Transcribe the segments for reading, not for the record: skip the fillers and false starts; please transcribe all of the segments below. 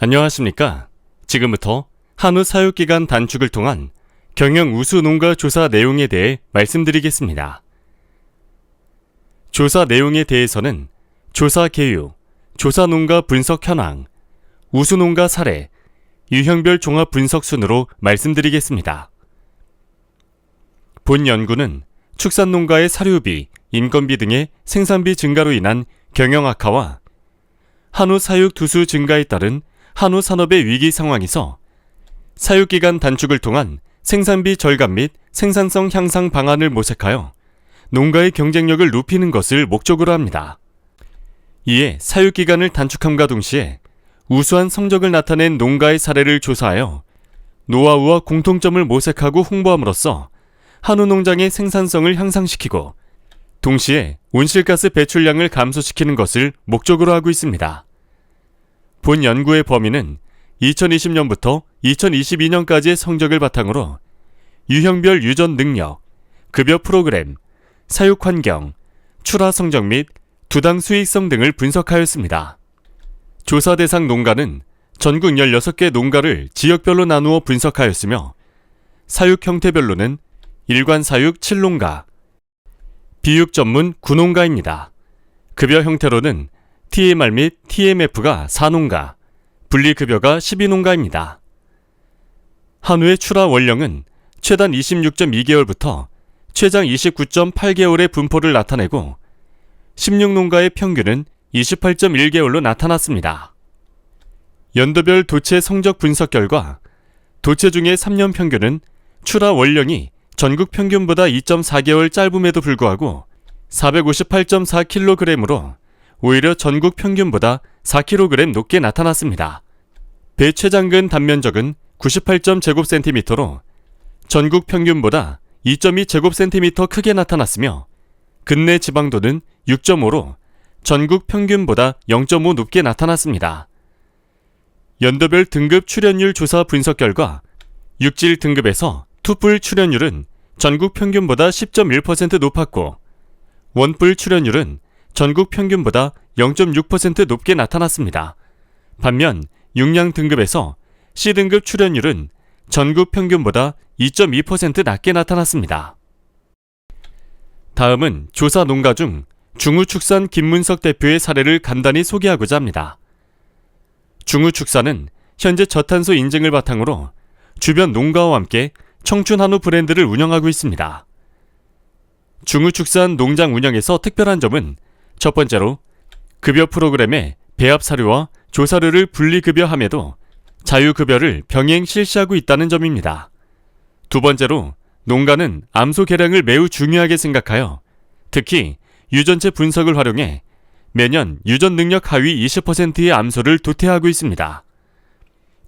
안녕하십니까. 지금부터 한우 사육기간 단축을 통한 경영 우수 농가 조사 내용에 대해 말씀드리겠습니다. 조사 내용에 대해서는 조사 개요, 조사 농가 분석 현황, 우수 농가 사례, 유형별 종합 분석 순으로 말씀드리겠습니다. 본 연구는 축산 농가의 사료비, 인건비 등의 생산비 증가로 인한 경영 악화와 한우 사육 두수 증가에 따른 한우 산업의 위기 상황에서 사육기간 단축을 통한 생산비 절감 및 생산성 향상 방안을 모색하여 농가의 경쟁력을 높이는 것을 목적으로 합니다. 이에 사육기간을 단축함과 동시에 우수한 성적을 나타낸 농가의 사례를 조사하여 노하우와 공통점을 모색하고 홍보함으로써 한우 농장의 생산성을 향상시키고 동시에 온실가스 배출량을 감소시키는 것을 목적으로 하고 있습니다. 본 연구의 범위는 2020년부터 2022년까지의 성적을 바탕으로 유형별 유전 능력, 급여 프로그램, 사육 환경, 출하 성적 및 두당 수익성 등을 분석하였습니다. 조사 대상 농가는 전국 16개 농가를 지역별로 나누어 분석하였으며 사육 형태별로는 일관 사육 7농가, 비육 전문 9농가입니다. 급여 형태로는 TMR 및 TMF가 4농가, 분리급여가 12농가입니다. 한우의 출하 원령은 최단 26.2개월부터 최장 29.8개월의 분포를 나타내고 16농가의 평균은 28.1개월로 나타났습니다. 연도별 도체 성적 분석 결과 도체 중의 3년 평균은 출하 원령이 전국 평균보다 2.4개월 짧음에도 불구하고 458.4kg으로 오히려 전국 평균보다 4kg 높게 나타났습니다. 배 최장근 단면적은 98.제곱cm로 전국 평균보다 2.2제곱cm 크게 나타났으며 근내 지방도는 6.5로 전국 평균보다 0.5 높게 나타났습니다. 연도별 등급 출현율 조사 분석 결과 육질 등급에서 투뿔 출현율은 전국 평균보다 10.1% 높았고 원뿔 출현율은 전국 평균보다 0.6% 높게 나타났습니다. 반면 육량 등급에서 C등급 출현율은 전국 평균보다 2.2% 낮게 나타났습니다. 다음은 조사 농가 중 중우축산 김문석 대표의 사례를 간단히 소개하고자 합니다. 중우축산은 현재 저탄소 인증을 바탕으로 주변 농가와 함께 청춘한우 브랜드를 운영하고 있습니다. 중우축산 농장 운영에서 특별한 점은 첫 번째로 급여 프로그램에 배합 사료와 조사료를 분리급여함에도 자유급여를 병행 실시하고 있다는 점입니다. 두 번째로 농가는 암소 개량을 매우 중요하게 생각하여 특히 유전체 분석을 활용해 매년 유전 능력 하위 20%의 암소를 도태하고 있습니다.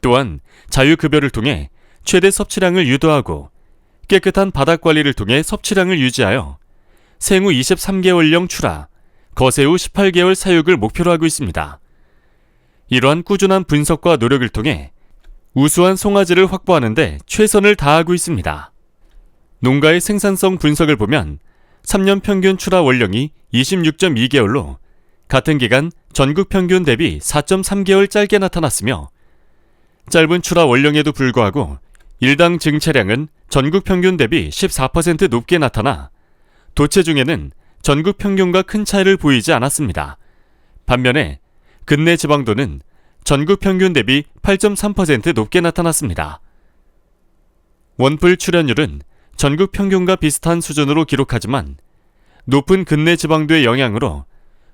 또한 자유급여를 통해 최대 섭취량을 유도하고 깨끗한 바닥 관리를 통해 섭취량을 유지하여 생후 23개월령 출하, 거세 후 18개월 사육을 목표로 하고 있습니다. 이러한 꾸준한 분석과 노력을 통해 우수한 송아지를 확보하는 데 최선을 다하고 있습니다. 농가의 생산성 분석을 보면 3년 평균 출하 원령이 26.2개월로 같은 기간 전국 평균 대비 4.3개월 짧게 나타났으며 짧은 출하 원령에도 불구하고 일당 증체량은 전국 평균 대비 14% 높게 나타나 도체 중에는 전국 평균과 큰 차이를 보이지 않았습니다. 반면에 근내 지방도는 전국 평균 대비 8.3% 높게 나타났습니다. 원뿔 출현율은 전국 평균과 비슷한 수준으로 기록하지만 높은 근내 지방도의 영향으로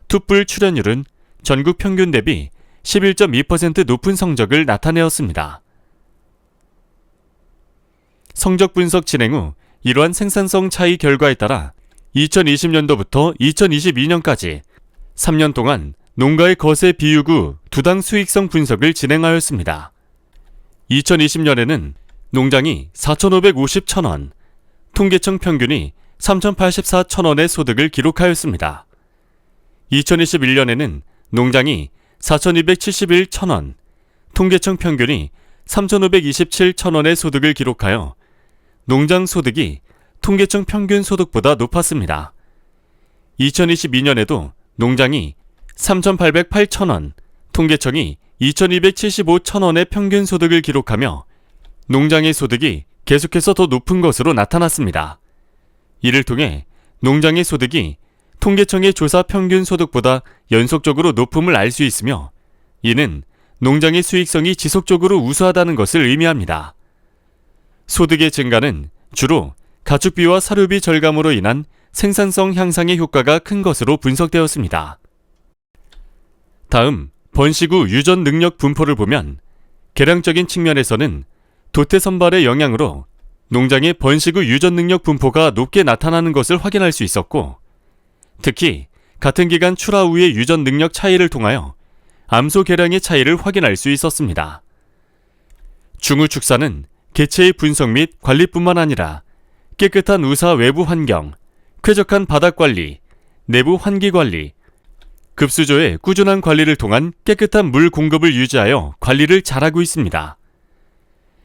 투뿔 출현율은 전국 평균 대비 11.2% 높은 성적을 나타내었습니다. 성적 분석 진행 후 이러한 생산성 차이 결과에 따라 2020년도부터 2022년까지 3년 동안 농가의 거세 비유구 두당 수익성 분석을 진행하였습니다. 2020년에는 농장이 4,550,000원, 통계청 평균이 3,084,000원의 소득을 기록하였습니다. 2021년에는 농장이 4,271,000원, 통계청 평균이 3,527,000원의 소득을 기록하여 농장 소득이 통계청 평균 소득보다 높았습니다. 2022년에도 농장이 3,808,000원, 통계청이 2,275,000원의 평균 소득을 기록하며 농장의 소득이 계속해서 더 높은 것으로 나타났습니다. 이를 통해 농장의 소득이 통계청의 조사 평균 소득보다 연속적으로 높음을 알 수 있으며, 이는 농장의 수익성이 지속적으로 우수하다는 것을 의미합니다. 소득의 증가는 주로 가축비와 사료비 절감으로 인한 생산성 향상의 효과가 큰 것으로 분석되었습니다. 다음, 번식 후 유전 능력 분포를 보면 계량적인 측면에서는 도태 선발의 영향으로 농장의 번식 후 유전 능력 분포가 높게 나타나는 것을 확인할 수 있었고, 특히 같은 기간 출하 후의 유전 능력 차이를 통하여 암소 개량의 차이를 확인할 수 있었습니다. 중후 축사는 개체의 분석 및 관리뿐만 아니라 깨끗한 우사 외부 환경, 쾌적한 바닥 관리, 내부 환기 관리, 급수조의 꾸준한 관리를 통한 깨끗한 물 공급을 유지하여 관리를 잘하고 있습니다.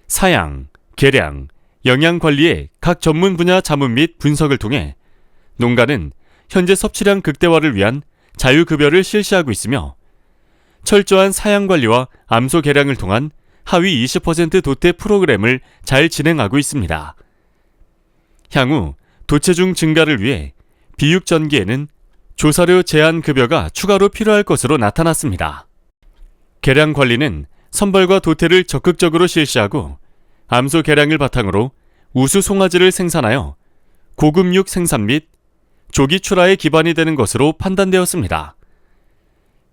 사양, 개량, 영양 관리의 각 전문 분야 자문 및 분석을 통해 농가는 현재 섭취량 극대화를 위한 자유급여를 실시하고 있으며, 철저한 사양 관리와 암소 개량을 통한 하위 20% 도태 프로그램을 잘 진행하고 있습니다. 향후 도체중 증가를 위해 비육 전기에는 조사료 제한 급여가 추가로 필요할 것으로 나타났습니다. 개량 관리는 선발과 도태를 적극적으로 실시하고 암소 개량을 바탕으로 우수 송아지를 생산하여 고급육 생산 및 조기 출하의 기반이 되는 것으로 판단되었습니다.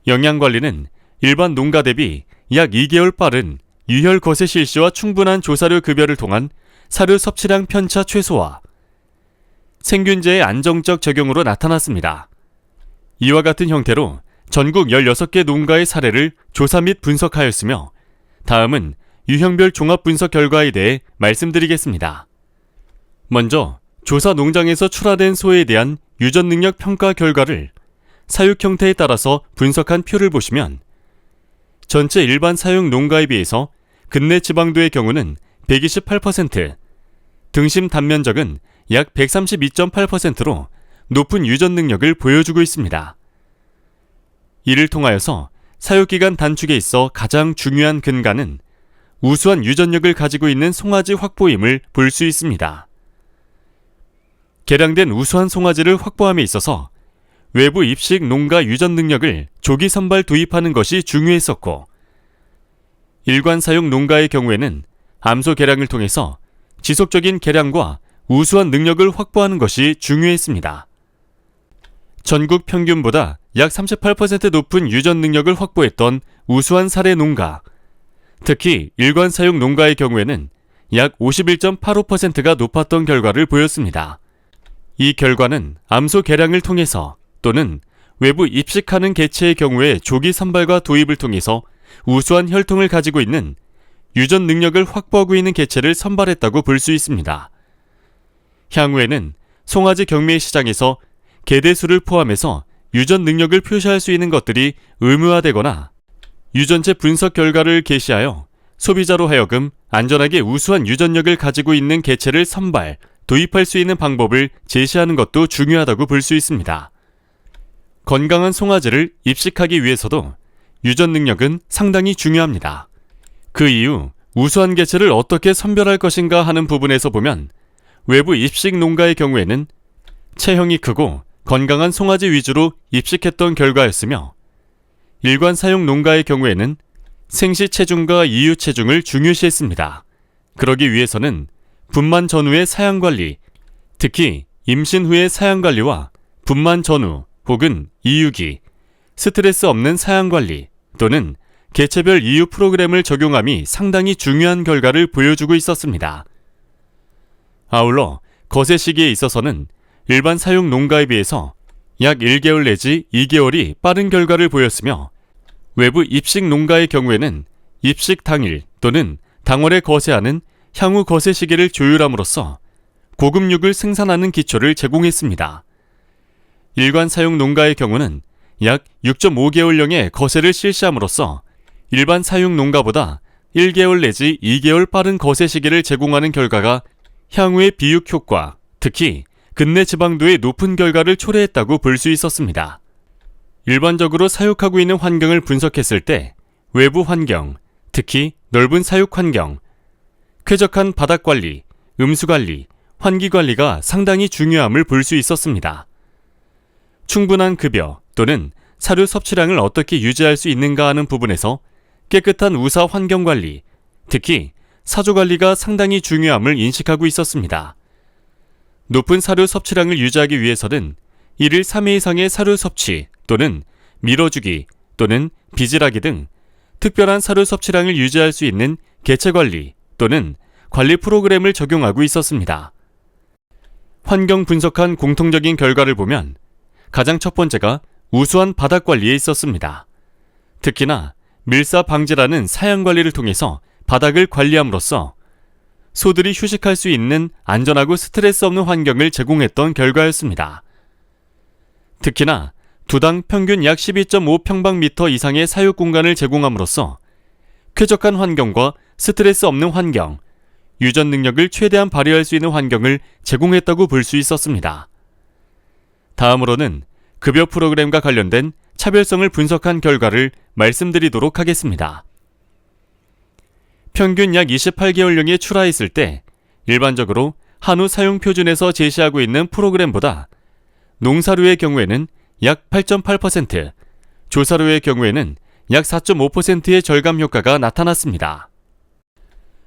영양 관리는 일반 농가 대비 약 2개월 빠른 유혈 거세 실시와 충분한 조사료 급여를 통한 사료 섭취량 편차 최소화, 생균제의 안정적 적용으로 나타났습니다. 이와 같은 형태로 전국 16개 농가의 사례를 조사 및 분석하였으며, 다음은 유형별 종합 분석 결과에 대해 말씀드리겠습니다. 먼저 조사 농장에서 출하된 소에 대한 유전 능력 평가 결과를 사육 형태에 따라서 분석한 표를 보시면, 전체 일반 사육 농가에 비해서 근내 지방도의 경우는 128%, 등심 단면적은 약 132.8%로 높은 유전 능력을 보여주고 있습니다. 이를 통하여서 사육기간 단축에 있어 가장 중요한 근간은 우수한 유전력을 가지고 있는 송아지 확보임을 볼 수 있습니다. 개량된 우수한 송아지를 확보함에 있어서 외부 입식 농가 유전 능력을 조기 선발 도입하는 것이 중요했었고, 일관 사육 농가의 경우에는 암소 개량을 통해서 지속적인 개량과 우수한 능력을 확보하는 것이 중요했습니다. 전국 평균보다 약 38% 높은 유전 능력을 확보했던 우수한 사례 농가, 특히 일관 사육 농가의 경우에는 약 51.85%가 높았던 결과를 보였습니다. 이 결과는 암소 개량을 통해서 또는 외부 입식하는 개체의 경우에 조기 선발과 도입을 통해서 우수한 혈통을 가지고 있는 유전 능력을 확보하고 있는 개체를 선발했다고 볼 수 있습니다. 향후에는 송아지 경매 시장에서 개대수를 포함해서 유전 능력을 표시할 수 있는 것들이 의무화되거나 유전체 분석 결과를 게시하여 소비자로 하여금 안전하게 우수한 유전력을 가지고 있는 개체를 선발, 도입할 수 있는 방법을 제시하는 것도 중요하다고 볼 수 있습니다. 건강한 송아지를 입식하기 위해서도 유전 능력은 상당히 중요합니다. 그 이유, 우수한 개체를 어떻게 선별할 것인가 하는 부분에서 보면 외부 입식 농가의 경우에는 체형이 크고 건강한 송아지 위주로 입식했던 결과였으며, 일관 사육 농가의 경우에는 생시 체중과 이유 체중을 중요시했습니다. 그러기 위해서는 분만 전후의 사양 관리, 특히 임신 후의 사양 관리와 분만 전후 혹은 이유기, 스트레스 없는 사양 관리 또는 개체별 이유 프로그램을 적용함이 상당히 중요한 결과를 보여주고 있었습니다. 아울러 거세 시기에 있어서는 일반 사육 농가에 비해서 약 1개월 내지 2개월이 빠른 결과를 보였으며, 외부 입식 농가의 경우에는 입식 당일 또는 당월에 거세하는 향후 거세 시기를 조율함으로써 고급육을 생산하는 기초를 제공했습니다. 일관 사육 농가의 경우는 약 6.5개월령의 거세를 실시함으로써 일반 사육 농가보다 1개월 내지 2개월 빠른 거세 시기를 제공하는 결과가 향후의 비육 효과, 특히 근내 지방도의 높은 결과를 초래했다고 볼 수 있었습니다. 일반적으로 사육하고 있는 환경을 분석했을 때 외부 환경, 특히 넓은 사육 환경, 쾌적한 바닥 관리, 음수 관리, 환기 관리가 상당히 중요함을 볼 수 있었습니다. 충분한 급여 또는 사료 섭취량을 어떻게 유지할 수 있는가 하는 부분에서 깨끗한 우사 환경 관리, 특히 사조 관리가 상당히 중요함을 인식하고 있었습니다. 높은 사료 섭취량을 유지하기 위해서는 1일 3회 이상의 사료 섭취 또는 밀어주기 또는 비질하기 등 특별한 사료 섭취량을 유지할 수 있는 개체 관리 또는 관리 프로그램을 적용하고 있었습니다. 환경 분석한 공통적인 결과를 보면 가장 첫 번째가 우수한 바닥 관리에 있었습니다. 특히나 밀사 방지라는 사양 관리를 통해서 바닥을 관리함으로써 소들이 휴식할 수 있는 안전하고 스트레스 없는 환경을 제공했던 결과였습니다. 특히나 두당 평균 약 12.5평방미터 이상의 사육 공간을 제공함으로써 쾌적한 환경과 스트레스 없는 환경, 유전 능력을 최대한 발휘할 수 있는 환경을 제공했다고 볼 수 있었습니다. 다음으로는 급여 프로그램과 관련된 차별성을 분석한 결과를 말씀드리도록 하겠습니다. 평균 약 28개월령에 출하했을 때 일반적으로 한우 사용 표준에서 제시하고 있는 프로그램보다 농사료의 경우에는 약 8.8%, 조사료의 경우에는 약 4.5%의 절감 효과가 나타났습니다.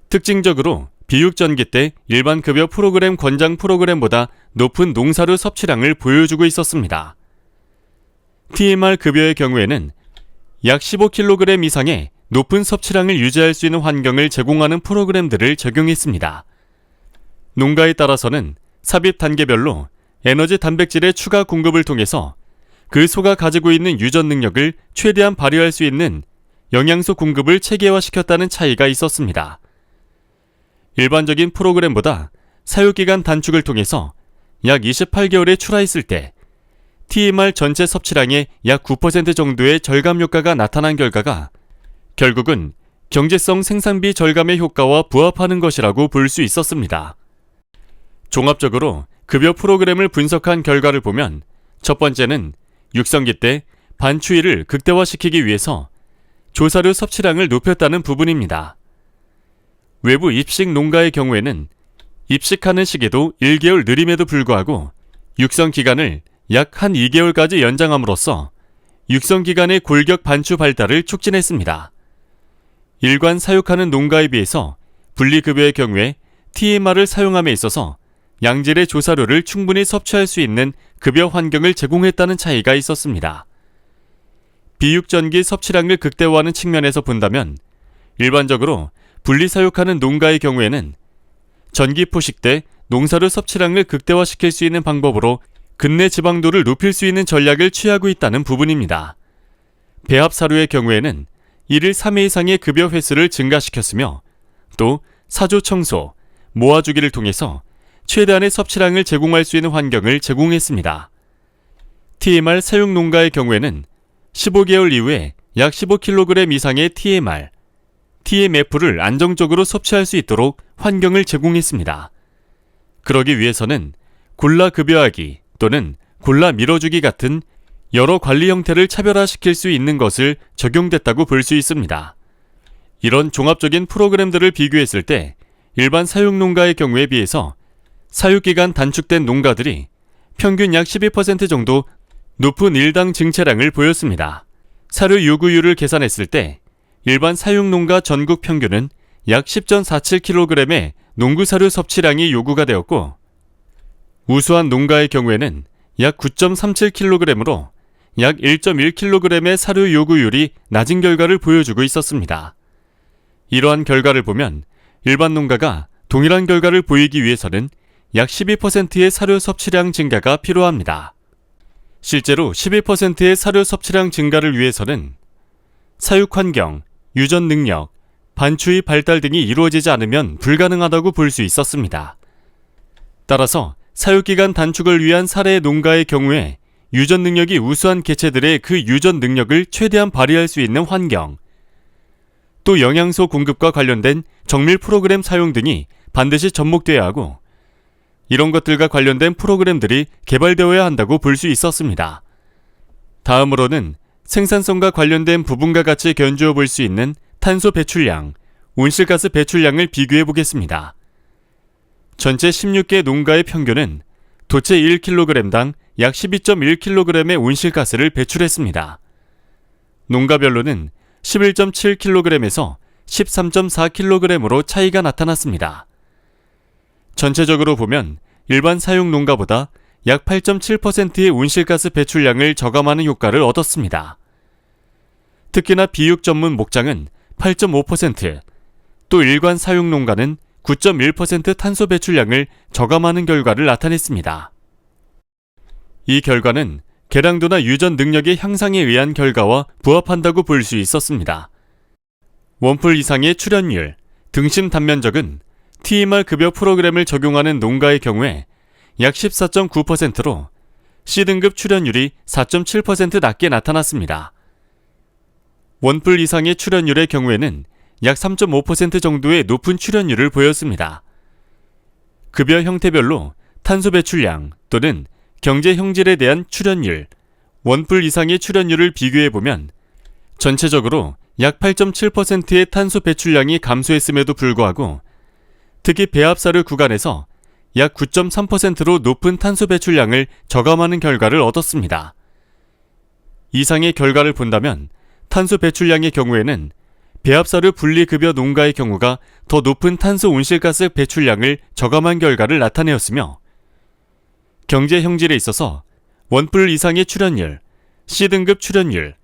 특징적으로 비육전기 때 일반 급여 프로그램 권장 프로그램보다 높은 농사료 섭취량을 보여주고 있었습니다. TMR 급여의 경우에는 약 15kg 이상의 높은 섭취량을 유지할 수 있는 환경을 제공하는 프로그램들을 적용했습니다. 농가에 따라서는 삽입 단계별로 에너지 단백질의 추가 공급을 통해서 그 소가 가지고 있는 유전 능력을 최대한 발휘할 수 있는 영양소 공급을 체계화시켰다는 차이가 있었습니다. 일반적인 프로그램보다 사육기간 단축을 통해서 약 28개월에 출하했을 때 TMR 전체 섭취량의 약 9% 정도의 절감 효과가 나타난 결과가 결국은 경제성 생산비 절감의 효과와 부합하는 것이라고 볼 수 있었습니다. 종합적으로 급여 프로그램을 분석한 결과를 보면 첫 번째는 육성기 때 반추위를 극대화시키기 위해서 조사료 섭취량을 높였다는 부분입니다. 외부 입식 농가의 경우에는 입식하는 시기도 1개월 느림에도 불구하고 육성 기간을 약 한 2개월까지 연장함으로써 육성 기간의 골격 반추 발달을 촉진했습니다. 일관 사육하는 농가에 비해서 분리급여의 경우에 TMR을 사용함에 있어서 양질의 조사료를 충분히 섭취할 수 있는 급여 환경을 제공했다는 차이가 있었습니다. 비육전기 섭취량을 극대화하는 측면에서 본다면 일반적으로 분리사육하는 농가의 경우에는 전기 포식 때 농사료 섭취량을 극대화시킬 수 있는 방법으로 근내 지방도를 높일 수 있는 전략을 취하고 있다는 부분입니다. 배합사료의 경우에는 1일 3회 이상의 급여 횟수를 증가시켰으며 또 사조 청소, 모아주기를 통해서 최대한의 섭취량을 제공할 수 있는 환경을 제공했습니다. TMR 사육 농가의 경우에는 15개월 이후에 약 15kg 이상의 TMR, TMF를 안정적으로 섭취할 수 있도록 환경을 제공했습니다. 그러기 위해서는 골라 급여하기 또는 골라 밀어주기 같은 여러 관리 형태를 차별화시킬 수 있는 것을 적용됐다고 볼 수 있습니다. 이런 종합적인 프로그램들을 비교했을 때 일반 사육농가의 경우에 비해서 사육기간 단축된 농가들이 평균 약 12% 정도 높은 일당 증체량을 보였습니다. 사료 요구율을 계산했을 때 일반 사육농가 전국 평균은 약 10.47kg의 농구사료 섭취량이 요구가 되었고 우수한 농가의 경우에는 약 9.37kg으로 약 1.1kg의 사료 요구율이 낮은 결과를 보여주고 있었습니다. 이러한 결과를 보면 일반 농가가 동일한 결과를 보이기 위해서는 약 12%의 사료 섭취량 증가가 필요합니다. 실제로 12%의 사료 섭취량 증가를 위해서는 사육 환경, 유전 능력, 반추위 발달 등이 이루어지지 않으면 불가능하다고 볼 수 있었습니다. 따라서 사육기간 단축을 위한 사례 농가의 경우에 유전 능력이 우수한 개체들의 그 유전 능력을 최대한 발휘할 수 있는 환경, 또 영양소 공급과 관련된 정밀 프로그램 사용 등이 반드시 접목되어야 하고 이런 것들과 관련된 프로그램들이 개발되어야 한다고 볼 수 있었습니다. 다음으로는 생산성과 관련된 부분과 같이 견주어 볼 수 있는 탄소 배출량, 온실가스 배출량을 비교해 보겠습니다. 전체 16개 농가의 평균은 도체 1kg당 약 12.1kg의 온실가스를 배출했습니다. 농가별로는 11.7kg에서 13.4kg으로 차이가 나타났습니다. 전체적으로 보면 일반 사육 농가보다 약 8.7%의 온실가스 배출량을 저감하는 효과를 얻었습니다. 특히나 비육 전문 목장은 8.5%, 또 일반 사육 농가는 9.1% 탄소 배출량을 저감하는 결과를 나타냈습니다. 이 결과는 개량도나 유전 능력의 향상에 의한 결과와 부합한다고 볼 수 있었습니다. 원풀 이상의 출현율, 등심 단면적은 TMR 급여 프로그램을 적용하는 농가의 경우에 약 14.9%로 C등급 출현율이 4.7% 낮게 나타났습니다. 원풀 이상의 출현율의 경우에는 약 3.5% 정도의 높은 출현율을 보였습니다. 급여 형태별로 탄소 배출량 또는 경제 형질에 대한 출현율, 원풀 이상의 출현율을 비교해보면 전체적으로 약 8.7%의 탄소 배출량이 감소했음에도 불구하고 특히 배합사료 구간에서 약 9.3%로 높은 탄소 배출량을 저감하는 결과를 얻었습니다. 이상의 결과를 본다면 탄소 배출량의 경우에는 배합사료 분리급여 농가의 경우가 더 높은 탄소 온실가스 배출량을 저감한 결과를 나타내었으며 경제 형질에 있어서 원뿔 이상의 출현율, C등급 출현율,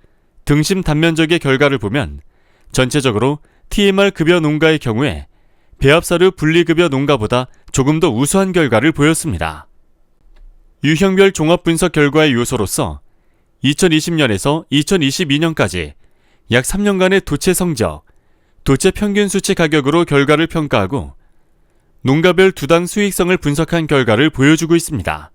등심 단면적의 결과를 보면 전체적으로 TMR 급여 농가의 경우에 배합사료 분리급여 농가보다 조금 더 우수한 결과를 보였습니다. 유형별 종합분석 결과의 요소로서 2020년에서 2022년까지 약 3년간의 도체 성적, 도체 평균 수치 가격으로 결과를 평가하고 농가별 두당 수익성을 분석한 결과를 보여주고 있습니다.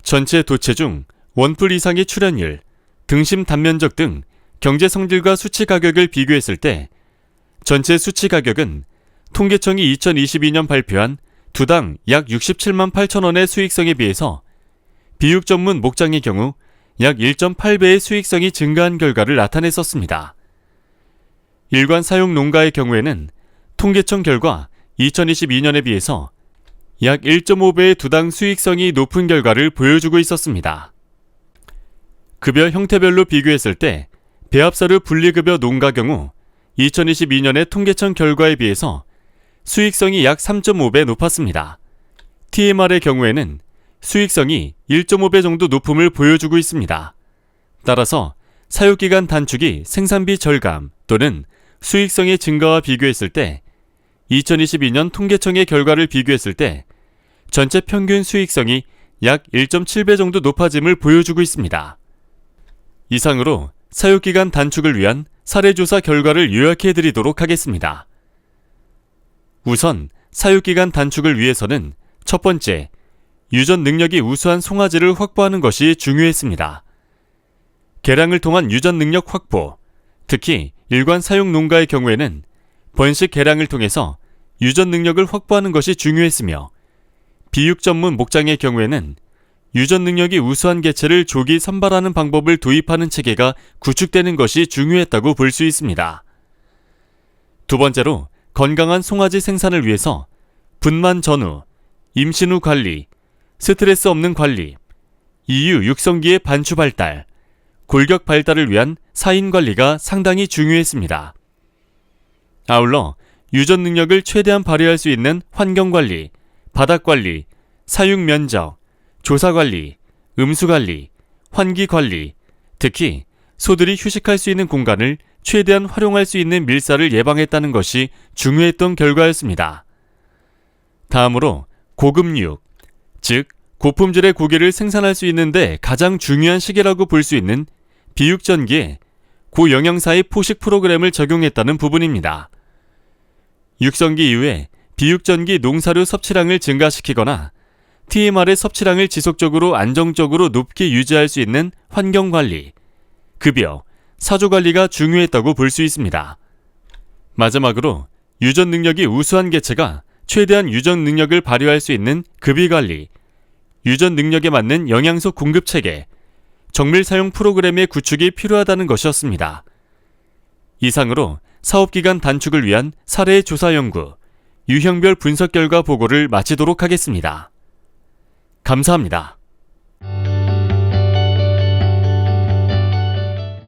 전체 도체 중 원풀 이상의 출현율, 등심 단면적 등 경제 성질과 수치 가격을 비교했을 때 전체 수치 가격은 통계청이 2022년 발표한 두당 약 67만 8천 원의 수익성에 비해서 비육 전문 목장의 경우 약 1.8배의 수익성이 증가한 결과를 나타냈었습니다. 일관 사용 농가의 경우에는 통계청 결과 2022년에 비해서 약 1.5배의 두당 수익성이 높은 결과를 보여주고 있었습니다. 급여 형태별로 비교했을 때 배합사료 분리급여 농가 경우 2022년의 통계청 결과에 비해서 수익성이 약 3.5배 높았습니다. TMR의 경우에는 수익성이 1.5배 정도 높음을 보여주고 있습니다. 따라서 사육기간 단축이 생산비 절감 또는 수익성의 증가와 비교했을 때 2022년 통계청의 결과를 비교했을 때 전체 평균 수익성이 약 1.7배 정도 높아짐을 보여주고 있습니다. 이상으로 사육기간 단축을 위한 사례조사 결과를 요약해드리도록 하겠습니다. 우선 사육기간 단축을 위해서는 첫 번째, 유전 능력이 우수한 송아지를 확보하는 것이 중요했습니다. 개량을 통한 유전 능력 확보, 특히 일관 사육 농가의 경우에는 번식 개량을 통해서 유전 능력을 확보하는 것이 중요했으며 비육 전문 목장의 경우에는 유전 능력이 우수한 개체를 조기 선발하는 방법을 도입하는 체계가 구축되는 것이 중요했다고 볼 수 있습니다. 두 번째로 건강한 송아지 생산을 위해서 분만 전후, 임신 후 관리, 스트레스 없는 관리, 이유 육성기의 반추 발달, 골격 발달을 위한 사인 관리가 상당히 중요했습니다. 아울러 유전 능력을 최대한 발휘할 수 있는 환경 관리, 바닥 관리, 사육 면적, 조사 관리, 음수 관리, 환기 관리, 특히 소들이 휴식할 수 있는 공간을 최대한 활용할 수 있는 밀사를 예방했다는 것이 중요했던 결과였습니다. 다음으로 고급육, 즉 고품질의 고기를 생산할 수 있는데 가장 중요한 시기라고 볼 수 있는 비육전기에 고영양사의 포식 프로그램을 적용했다는 부분입니다. 육성기 이후에 비육전기 농사료 섭취량을 증가시키거나 TMR의 섭취량을 지속적으로 안정적으로 높게 유지할 수 있는 환경관리, 급여, 사조관리가 중요했다고 볼 수 있습니다. 마지막으로 유전 능력이 우수한 개체가 최대한 유전 능력을 발휘할 수 있는 급여관리, 유전 능력에 맞는 영양소 공급 체계, 정밀 사용 프로그램의 구축이 필요하다는 것이었습니다. 이상으로 사업기간 단축을 위한 사례 조사 연구, 유형별 분석 결과 보고를 마치도록 하겠습니다. 감사합니다.